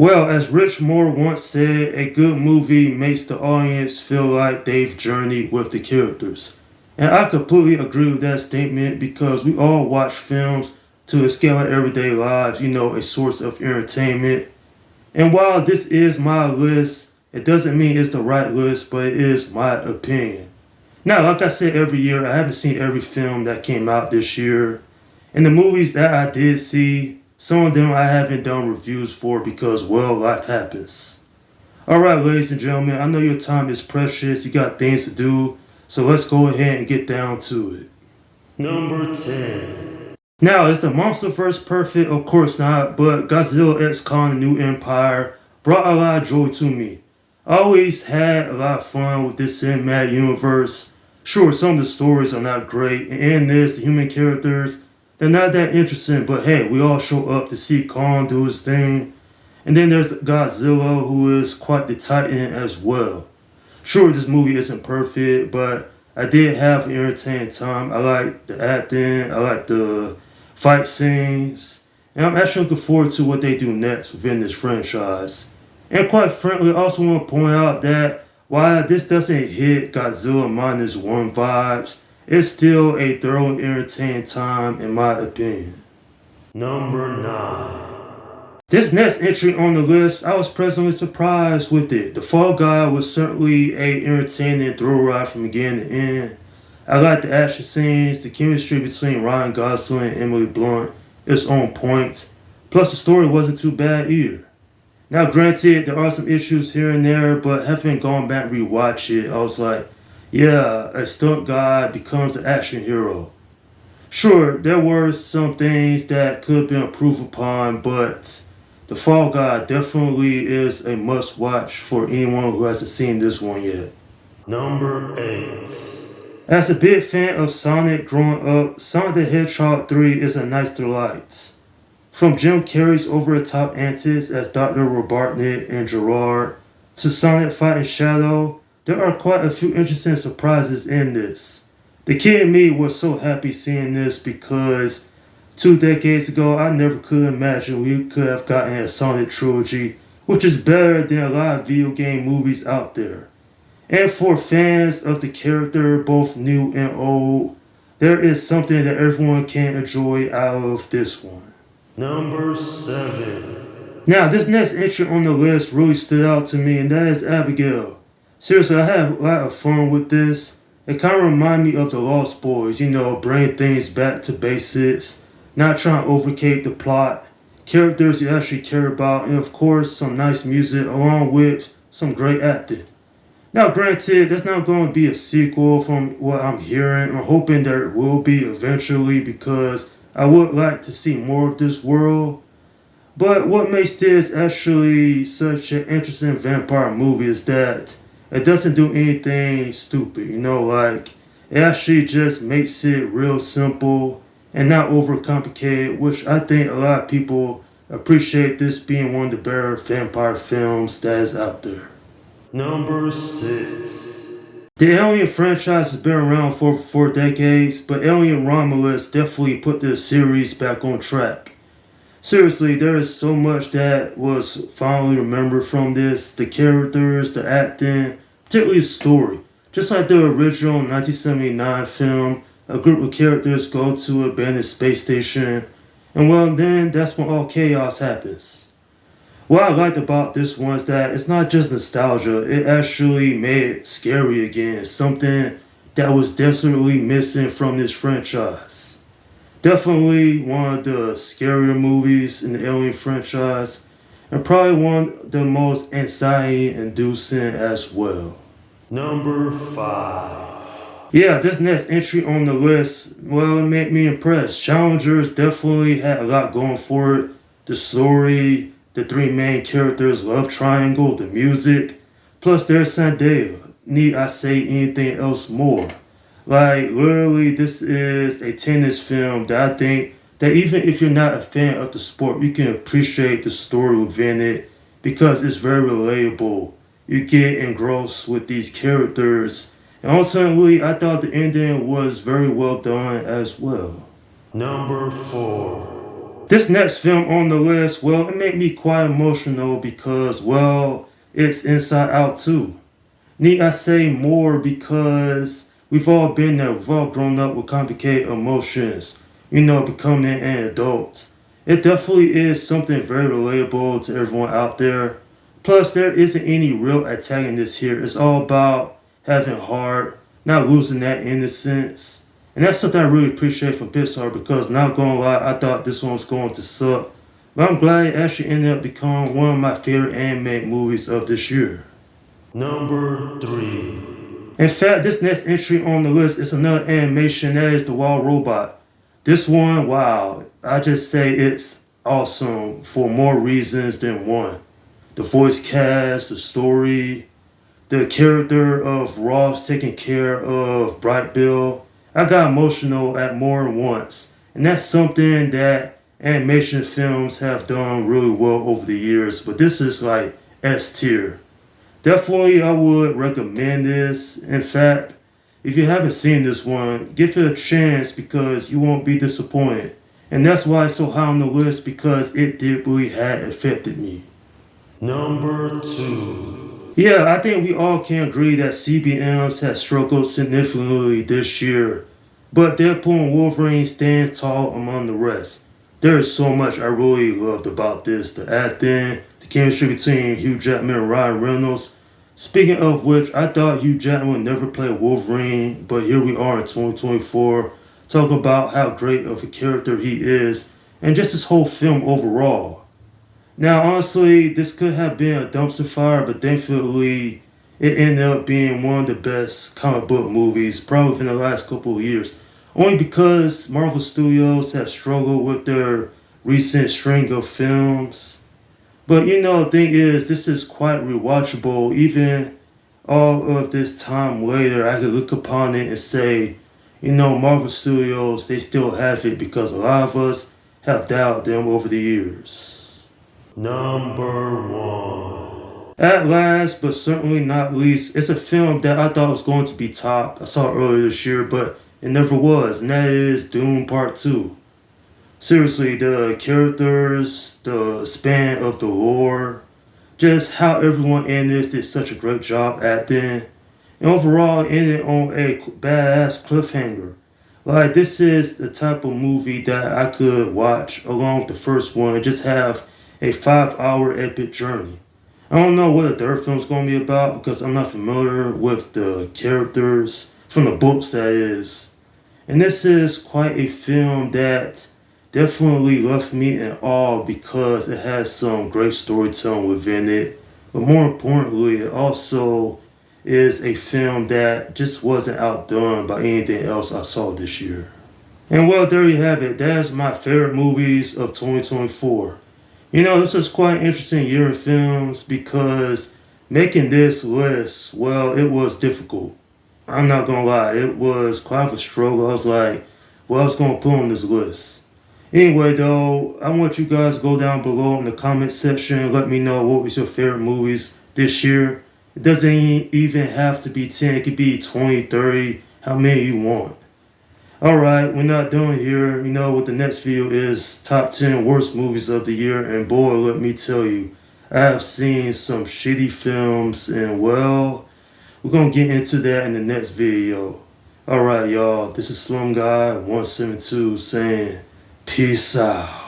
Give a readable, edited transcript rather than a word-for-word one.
Well, as Rich Moore once said, a good movie makes the audience feel like they've journeyed with the characters. And I completely agree with that statement because we all watch films to escape our everyday lives, a source of entertainment. And while this is my list, it doesn't mean it's the right list, but it is my opinion. Now, like I said every year, I haven't seen every film that came out this year. And the movies that I did see, some of them I haven't done reviews for because, well, life happens. Alright, ladies and gentlemen, I know your time is precious, you got things to do, so let's go ahead and get down to it. Number 10. Now, is the MonsterVerse perfect? Of course not, but Godzilla X Kong The New Empire brought a lot of joy to me. I always had a lot of fun with this cinematic universe. Sure, some of the stories are not great, and in this, the human characters, they're not that interesting, but hey, we all show up to see Kong do his thing. And then there's Godzilla, who is quite the titan as well. Sure, this movie isn't perfect, but I did have an entertaining time. I like the acting, I like the fight scenes, and I'm actually looking forward to what they do next within this franchise. And quite frankly, I also want to point out that while this doesn't hit Godzilla Minus One vibes, it's still a thorough and entertaining time in my opinion. Number 9. This next entry on the list, I was pleasantly surprised with it. The Fall Guy was certainly a entertaining thrill ride from beginning to end. I like the action scenes, the chemistry between Ryan Gosling and Emily Blunt is on point. Plus the story wasn't too bad either. Now granted, there are some issues here and there, but having gone back and rewatch it, I was like, yeah, a stunt guy becomes an action hero. Sure, there were some things that could have been improved upon, but The Fall Guy definitely is a must watch for anyone who hasn't seen this one yet. Number 8. As a big fan of Sonic growing up, Sonic the Hedgehog 3 is a nice delight. From Jim Carrey's over-the-top antics as Dr. Robotnik and Gerard, to Sonic fighting Shadow, there are quite a few interesting surprises in this. The kid in me was so happy seeing this because 2 decades ago I never could imagine we could have gotten a Sonic trilogy, which is better than a lot of video game movies out there. And for fans of the character, both new and old, there is something that everyone can enjoy out of this one. Number 7. Now, this next entry on the list really stood out to me, and that is Abigail. Seriously, I had a lot of fun with this. It kind of reminded me of the Lost Boys, bringing things back to basics, not trying to overcake the plot, characters you actually care about, and of course, some nice music along with some great acting. Now, granted, there's not going to be a sequel from what I'm hearing. I'm hoping there will be eventually because I would like to see more of this world. But what makes this actually such an interesting vampire movie is that it doesn't do anything stupid, it actually just makes it real simple and not overcomplicated, which I think a lot of people appreciate this being one of the better vampire films that is out there. Number 6. The Alien franchise has been around for 4 decades, but Alien Romulus definitely put the series back on track. Seriously, there is so much that was fondly remembered from this. The characters, the acting, particularly the story. Just like the original 1979 film, a group of characters go to an abandoned space station, and well then, that's when all chaos happens. What I liked about this one is that it's not just nostalgia, it actually made it scary again, something that was desperately missing from this franchise. Definitely one of the scarier movies in the Alien franchise, and probably one of the most anxiety-inducing as well. Number 5. Yeah, this next entry on the list, well, it made me impressed. Challengers definitely had a lot going for it. The story, the 3 main characters' love triangle, the music, plus there's Zendaya. Need I say anything else more? Literally, this is a tennis film that I think that even if you're not a fan of the sport, you can appreciate the story within it because it's very relatable. You get engrossed with these characters, and ultimately, I thought the ending was very well done as well. Number 4. This next film on the list, well, it made me quite emotional because, well, it's Inside Out 2. Need I say more because we've all been there, we've all grown up with complicated emotions, becoming an adult. It definitely is something very relatable to everyone out there. Plus, there isn't any real antagonist here. It's all about having heart, not losing that innocence. And that's something I really appreciate from Pixar because, not gonna lie, I thought this one was going to suck. But I'm glad it actually ended up becoming one of my favorite animated movies of this year. Number 3. In fact, this next entry on the list is another animation, that is The Wild Robot. This one, wow, I just say it's awesome for more reasons than one. The voice cast, the story, the character of Ross taking care of Bright Bill. I got emotional at more than once. And that's something that animation films have done really well over the years. But this is like S tier. Definitely, I would recommend this. In fact, if you haven't seen this one, give it a chance because you won't be disappointed. And that's why it's so high on the list because it deeply had affected me. Number 2. Yeah, I think we all can agree that CBMs have struggled significantly this year, but Deadpool and Wolverine stands tall among the rest. There is so much I really loved about this. The acting, the chemistry between Hugh Jackman and Ryan Reynolds. Speaking of which, I thought Hugh Jackman would never play Wolverine, but here we are in 2024, talking about how great of a character he is, and just his whole film overall. Now, honestly, this could have been a dumpster fire, but thankfully, it ended up being one of the best comic book movies, probably in the last couple of years. Only because Marvel Studios have struggled with their recent string of films. But the thing is, this is quite rewatchable. Even all of this time later, I could look upon it and say, Marvel Studios, they still have it because a lot of us have doubted them over the years. Number 1. At last, but certainly not least, it's a film that I thought was going to be top. I saw it earlier this year, but it never was, and that is Dune Part 2. Seriously, the characters, the span of the lore, just how everyone in this did such a great job acting, and overall ended on a badass cliffhanger. Like, this is the type of movie that I could watch along with the first one and just have a 5-hour epic journey. I don't know what the third film's going to be about because I'm not familiar with the characters from the books, that is. And this is quite a film that definitely left me in awe because it has some great storytelling within it. But more importantly, it also is a film that just wasn't outdone by anything else I saw this year. And well, there you have it. That's my favorite movies of 2024. This was quite an interesting year in films because making this list, well, it was difficult. I'm not gonna lie, it was quite of a struggle. I was like, what else gonna put on this list? Anyway, though, I want you guys to go down below in the comment section and let me know what was your favorite movies this year. It doesn't even have to be 10, it could be 20, 30, how many you want. Alright, we're not done here. What the next video is top 10 worst movies of the year. And boy, let me tell you, I have seen some shitty films. And well, we're going to get into that in the next video. Alright, y'all. This is Slum Guy 172 saying peace out.